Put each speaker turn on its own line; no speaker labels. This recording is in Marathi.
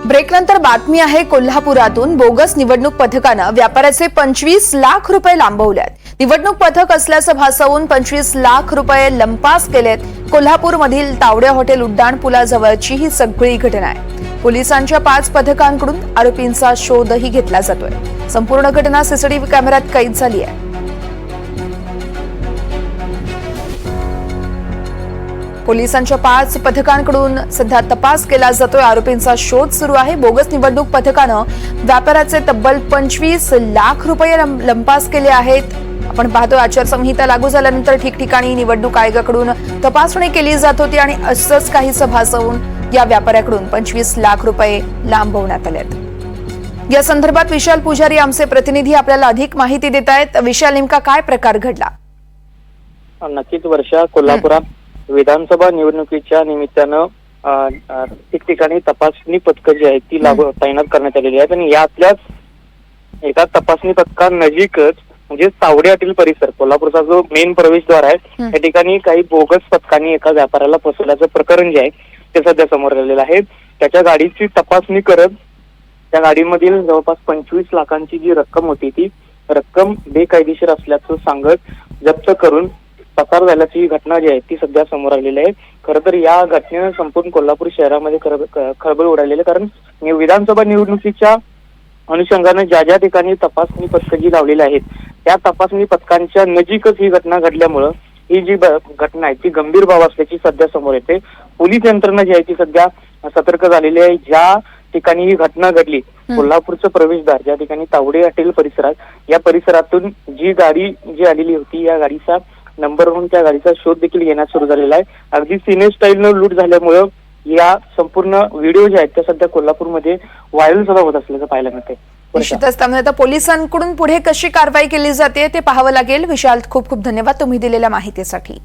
ब्रेकनंतर बातमी आहे कोल्हापुरातून बोगस निवडणूक पथकानं व्यापाऱ्याचे 25 लाख रुपये लांबवल्यात। निवडणूक पथक असल्याचं भासवून 25 लाख रुपये लंपास केलेत। कोल्हापूरमधील तावडे हॉटेल उड्डाण पुलाजवळची ही सगळी घटना आहे। पोलिसांच्या 5 पथकांकडून आरोपींचा शोधही घेतला जातोय। संपूर्ण घटना सीसीटीव्ही कॅमेऱ्यात कैद झाली आहे। पोलिसांच्या 5 पथकांकडून सध्या तपास केला जातोय। आरोपींचा शोध सुरू आहे। बोगस निवडणूक पथकानं व्यापाऱ्याचे तब्बल 25 लाख रुपये लंपास केले आहेत। आपण पाहतोय आचारसंहिता लागू झाल्यानंतर ठिकठिकाणी निवडणूक आयोगाकडून तपासणी केली जात होती आणि असंच काहीसं भासवून या व्यापाऱ्याकडून 25 लाख रुपये लांबवण्यात आलेत। या संदर्भात विशाल पुजारी आमचे प्रतिनिधी आपल्याला अधिक माहिती देत आहेत। विशाल, नेमका काय प्रकार घडला?
नक्कीच वर्षा, कोल्हापुरात विधानसभा निवडणुकीच्या निमित्तानं ठिकठिकाणी तपासणी पथकं जी आहेत ती तैनात करण्यात आलेली आहेत आणि यातल्याच एका तपासणी पथकानजीकच म्हणजे तावडे हॉटेल परिसर, कोल्हापूरचा जो मेन प्रवेशद्वार आहे त्या ठिकाणी काही बोगस पथकांनी एका व्यापाऱ्याला फसवल्याचं प्रकरण जे आहे ते सध्या समोर आलेलं आहे। त्याच्या गाडीची तपासणी करत त्या गाडीमधील जवळपास 25 लाखांची जी रक्कम होती ती रक्कम बेकायदेशीर असल्याचं सांगत जप्त करून पसार झाल्याची ही घटना जी आहे ती सध्या समोर आलेली आहे। खरं तर या घटनेनं संपूर्ण कोल्हापूर शहरामध्ये खळबळ उडालेली आहे, कारण विधानसभा निवडणुकीच्या अनुषंगानं ज्या ज्या ठिकाणी तपासणी पथकं जी लावलेली आहेत त्या तपासणी पथकांच्या नजीकच ही घटना घडल्यामुळं ही जी घटना आहे ती गंभीर बाब असल्याची सध्या समोर येते। पोलीस यंत्रणा जी आहे ती सध्या सतर्क झालेली आहे। ज्या ठिकाणी ही घटना घडली, कोल्हापूरचं प्रवेशद्वार ज्या ठिकाणी तावडे हॉटेल परिसरात, या परिसरातून जी गाडी जी आलेली होती या गाडीचा नंबर म्हणून त्या गाडीचा शोध देखील घेण्यास सुरू झालेला आहे। अगदी सिने स्टाईलनं लूट झाल्यामुळं या संपूर्ण व्हिडिओ जे आहेत त्या सध्या कोल्हापूरमध्ये व्हायरल सुद्धा होत असल्याचं पाहायला मिळतंय।
निश्चितच त्यामुळे आता पोलिसांकडून पुढे कशी कारवाई केली जाते ते पाहावं लागेल। विशाल, खूप खूप धन्यवाद तुम्ही दिलेल्या माहितीसाठी।